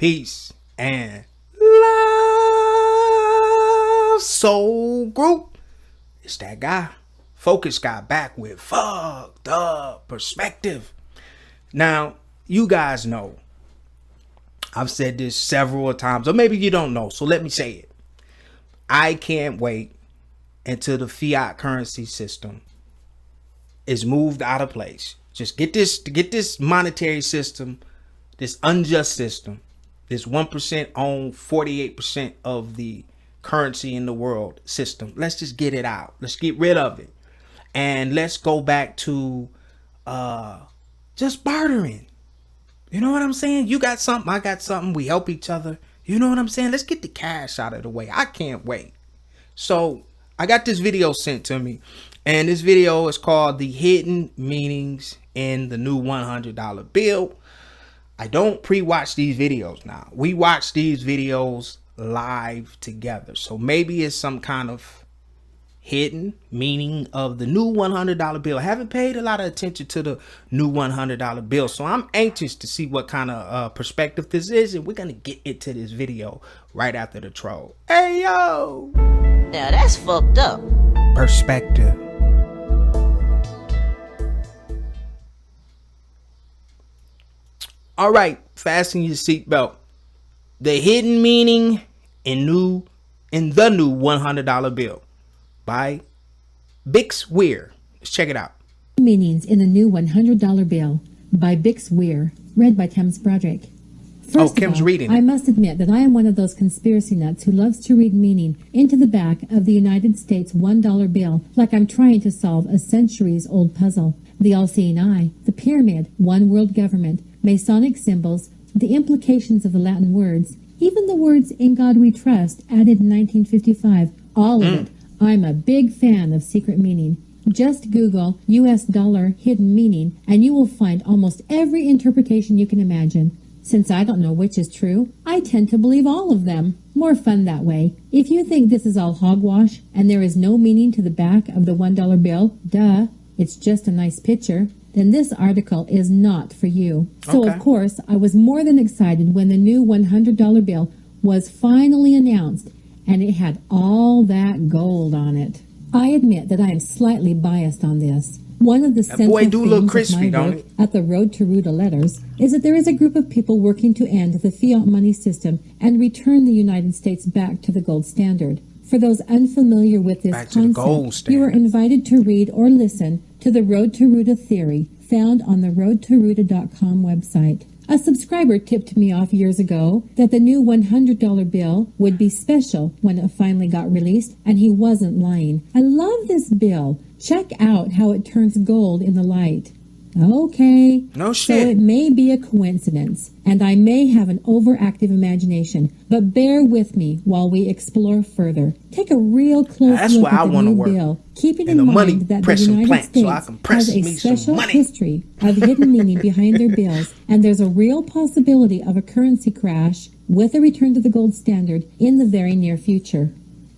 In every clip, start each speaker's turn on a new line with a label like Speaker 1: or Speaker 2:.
Speaker 1: peace, and love. Soul Group. It's that guy. Focus guy back with fucked up perspective. Now, you guys know, I've said this several times, or maybe you don't know, so let me say it. I can't wait until the fiat currency system is moved out of place. Just get this monetary system, this unjust system, this 1% own 48% of the currency in the world system. Let's just get it out. Let's get rid of it. And let's go back to just bartering. You know what I'm saying? You got something, I got something. We help each other. You know what I'm saying? Let's get the cash out of the way. I can't wait. So I got this video sent to me. And this video is called The Hidden Meanings in the New $100 Bill. I don't pre-watch these videos now. We watch these videos live together. So maybe it's some kind of hidden meaning of the new $100 bill. I haven't paid a lot of attention to the new $100 bill, so I'm anxious to see what kind of perspective this is, and we're gonna get into this video right after the troll. Hey yo,
Speaker 2: now that's fucked up.
Speaker 1: Perspective. All right, fasten your seatbelt. The hidden meaning in the new $100 bill by Bix Weir. Let's check it out.
Speaker 3: Meanings in the new $100 bill by Bix Weir, read by Thames Broderick. First
Speaker 1: Kim's
Speaker 3: of all,
Speaker 1: reading it.
Speaker 3: I must admit that I am one of those conspiracy nuts who loves to read meaning into the back of the United States $1 bill like I'm trying to solve a centuries-old puzzle. The all-seeing eye, the pyramid, one world government, Masonic symbols, the implications of the Latin words, even the words "In God We Trust" added in 1955, all of it. I'm a big fan of secret meaning. Just Google US dollar hidden meaning and you will find almost every interpretation you can imagine. Since I don't know which is true, I tend to believe all of them. More fun that way. If you think this is all hogwash and there is no meaning to the back of the $1 bill, duh, it's just a nice picture, then this article is not for you. So
Speaker 1: Okay.
Speaker 3: of course, I was more than excited when the new $100 bill was finally announced and it had all that gold on it. I admit that I am slightly biased on this. One of the central
Speaker 1: boy do look
Speaker 3: themes
Speaker 1: crispy,
Speaker 3: of my
Speaker 1: don't
Speaker 3: work at the Road to Ruta Letters is that there is a group of people working to end the fiat money system and return the United States back to the gold standard. For those unfamiliar with this
Speaker 1: Back to the gold
Speaker 3: concept, you are
Speaker 1: standard.
Speaker 3: invited to read or listen to the Road to Ruta theory found on the roadtoruta.com website. A subscriber tipped me off years ago that the new $100 bill would be special when it finally got released, and he wasn't lying. I love this bill. Check out how it turns gold in the light. Okay.
Speaker 1: No
Speaker 3: So
Speaker 1: shit.
Speaker 3: it may be a coincidence, and I may have an overactive imagination, but bear with me while we explore further. Take a real close
Speaker 1: That's
Speaker 3: look
Speaker 1: where I
Speaker 3: at the
Speaker 1: wanna
Speaker 3: new
Speaker 1: work.
Speaker 3: bill, keeping
Speaker 1: In
Speaker 3: in
Speaker 1: the money
Speaker 3: mind that the
Speaker 1: pressing
Speaker 3: United
Speaker 1: plant, so I
Speaker 3: States
Speaker 1: can press
Speaker 3: has a
Speaker 1: me some
Speaker 3: special
Speaker 1: money.
Speaker 3: history of hidden meaning behind their bills, and there's a real possibility of a currency crash with a return to the gold standard in the very near future.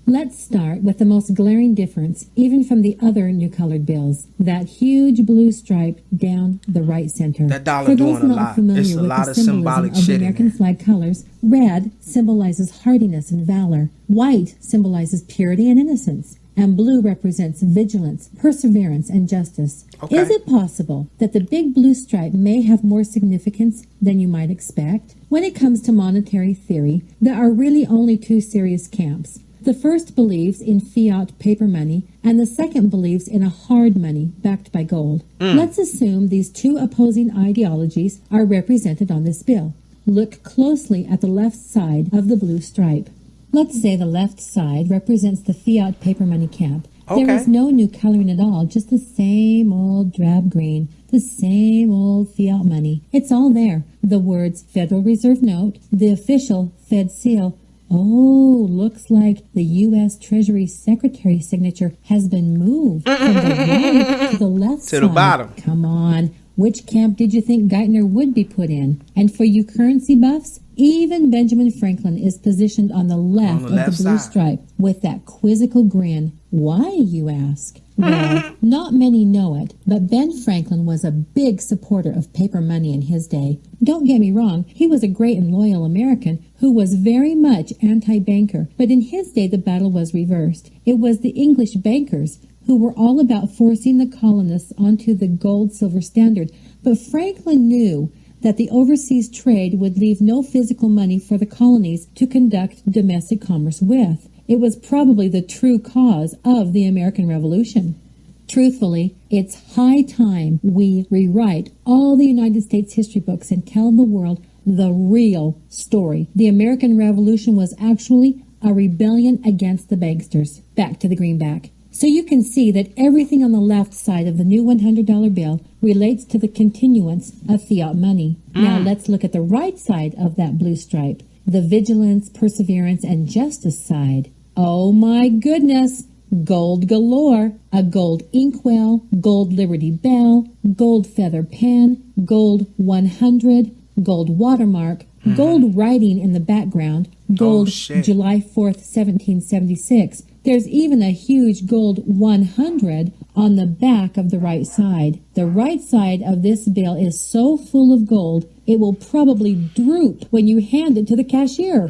Speaker 3: Let's start with the most glaring difference, even from the other new colored bills. That huge blue stripe down the right center.
Speaker 1: That dollar
Speaker 3: For those
Speaker 1: doing a
Speaker 3: not
Speaker 1: lot.
Speaker 3: familiar
Speaker 1: It's a
Speaker 3: with
Speaker 1: lot
Speaker 3: the
Speaker 1: of
Speaker 3: symbolism
Speaker 1: symbolic
Speaker 3: of the
Speaker 1: shit in
Speaker 3: American
Speaker 1: there.
Speaker 3: flag colors, red symbolizes hardiness and valor. White symbolizes purity and innocence. And blue represents vigilance, perseverance, and justice.
Speaker 1: Okay.
Speaker 3: Is it possible that the big blue stripe may have more significance than you might expect? When it comes to monetary theory, there are really only two serious camps. The first believes in fiat paper money, and the second believes in a hard money backed by gold. Let's assume these two opposing ideologies are represented on this bill. Look closely at the left side of the blue stripe. Let's say the left side represents the fiat paper money camp.
Speaker 1: Okay.
Speaker 3: There is no new coloring at all, just the same old drab green, the same old fiat money. It's all there. The words Federal Reserve Note, the official Fed seal. Oh, looks like the U.S. Treasury Secretary's signature has been moved from the right to the left
Speaker 1: To the
Speaker 3: side.
Speaker 1: bottom.
Speaker 3: Come on. Which camp did you think Geithner would be put in? And for you currency buffs, even Benjamin Franklin is positioned on the left
Speaker 1: On the
Speaker 3: of
Speaker 1: left
Speaker 3: the blue
Speaker 1: side.
Speaker 3: stripe with that quizzical grin. Why, you ask? Well, not many know it, but Ben Franklin was a big supporter of paper money in his day. Don't get me wrong, he was a great and loyal American who was very much anti-banker, but in his day the battle was reversed. It was the English bankers who were all about forcing the colonists onto the gold-silver standard, but Franklin knew that the overseas trade would leave no physical money for the colonies to conduct domestic commerce with. It was probably the true cause of the American Revolution. Truthfully, it's high time we rewrite all the United States history books and tell the world the real story. The American Revolution was actually a rebellion against the banksters. Back to the greenback. So you can see that everything on the left side of the new $100 bill relates to the continuance of fiat money. Now let's look at the right side of that blue stripe, the vigilance, perseverance, and justice side. Oh my goodness! Gold galore, a gold inkwell, gold Liberty Bell, gold feather pen, gold 100, gold watermark, gold writing in the background, gold July 4th, 1776. There's even a huge gold 100 on the back of the right side. The right side of this bill is so full of gold, it will probably droop when you hand it to the cashier.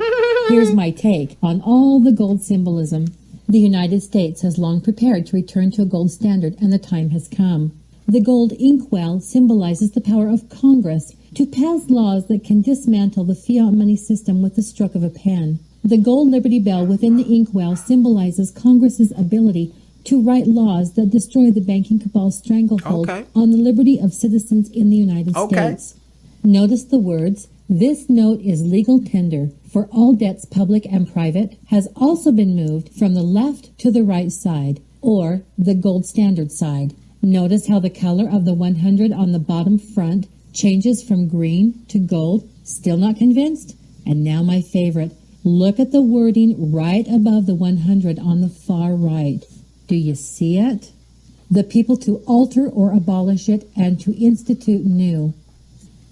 Speaker 3: Here's my take on all the gold symbolism. The United States has long prepared to return to a gold standard, and the time has come. The gold inkwell symbolizes the power of Congress to pass laws that can dismantle the fiat money system with the stroke of a pen. The gold Liberty Bell within the inkwell symbolizes Congress's ability to write laws that destroy the banking cabal's stranglehold on the liberty of citizens in the United States. Notice the words, "This note is legal tender for all debts public and private," has also been moved from the left to the right side, or the gold standard side. Notice how the color of the 100 on the bottom front changes from green to gold. Still not convinced? And now my favorite. Look at the wording right above the 100 on the far right. Do you see it? The people to alter or abolish it and to institute new.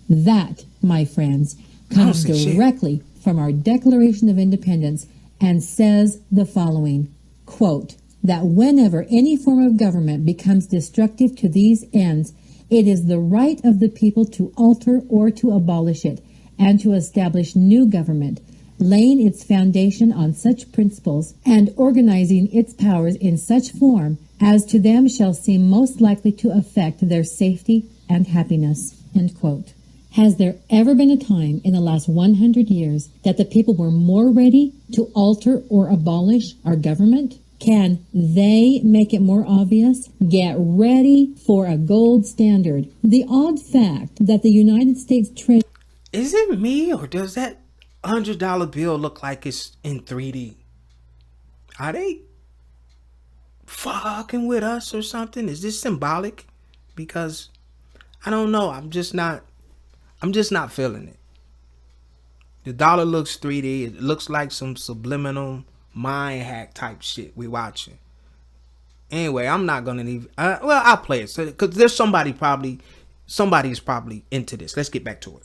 Speaker 3: That, my friends, comes directly from our Declaration of Independence and says the following, quote, that whenever any form of government becomes destructive to these ends, it is the right of the people to alter or to abolish it and to establish new government, laying its foundation on such principles and organizing its powers in such form as to them shall seem most likely to affect their safety and happiness. End quote. Has there ever been a time in the last 100 years that the people were more ready to alter or abolish our government? Can they make it more obvious? Get ready for a gold standard. The odd fact that the United States Treasury...
Speaker 1: Is it me, or does that $100 bill look like it's in 3D? Are they fucking with us or something? Is this symbolic? Because I don't know. I'm just not feeling it. The dollar looks 3D. It looks like some subliminal mind hack type shit we watching. Anyway, I'm not gonna leave. Well, I'll play it because there's somebody's probably into this. Let's get back to it.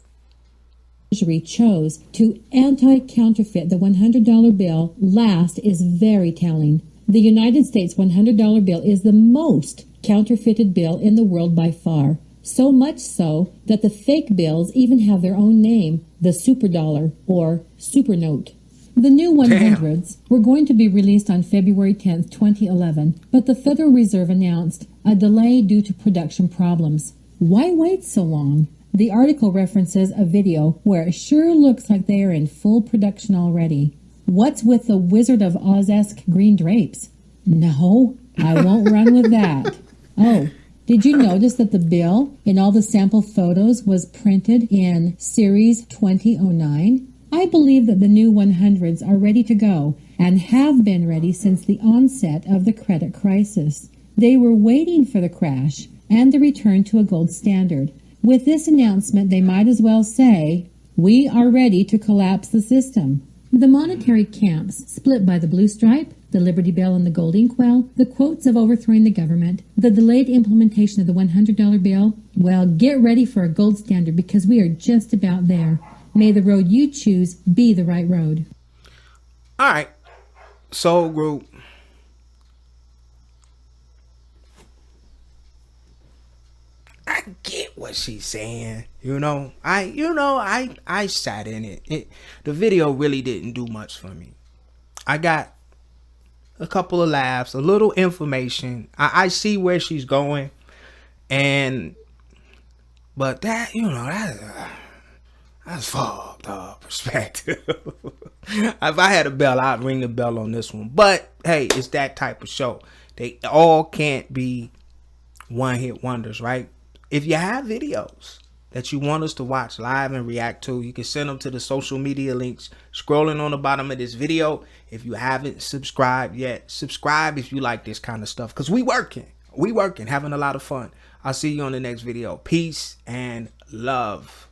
Speaker 3: Treasury chose to anti-counterfeit the $100 bill last is very telling. The United States $100 bill is the most counterfeited bill in the world by far. So much so that the fake bills even have their own name, the super dollar or super note. The new 100s were going to be released on February 10th, 2011, but the Federal Reserve announced a delay due to production problems. Why wait so long? The article references a video where it sure looks like they are in full production already. What's with the Wizard of Oz-esque green drapes? No, I won't run with that. Oh, did you notice that the bill in all the sample photos was printed in Series 2009? I believe that the new 100s are ready to go and have been ready since the onset of the credit crisis. They were waiting for the crash and the return to a gold standard. With this announcement, they might as well say, we are ready to collapse the system. The monetary camps split by the blue stripe, the Liberty Bell and the gold inkwell, the quotes of overthrowing the government, the delayed implementation of the $100 bill. Well, get ready for a gold standard because we are just about there. May the road you choose be the right road.
Speaker 1: All right. Soul Group. what she's saying. I sat in it. The video really didn't do much for me. I got a couple of laughs, a little information. I see where she's going, but that's fucked up perspective. If I had a bell, I'd ring the bell on this one. But hey, it's that type of show. They all can't be one-hit wonders, right? If you have videos that you want us to watch live and react to, you can send them to the social media links scrolling on the bottom of this video. If you haven't subscribed yet, subscribe if you like this kind of stuff, because we working, having a lot of fun. I'll see you on the next video. Peace and love.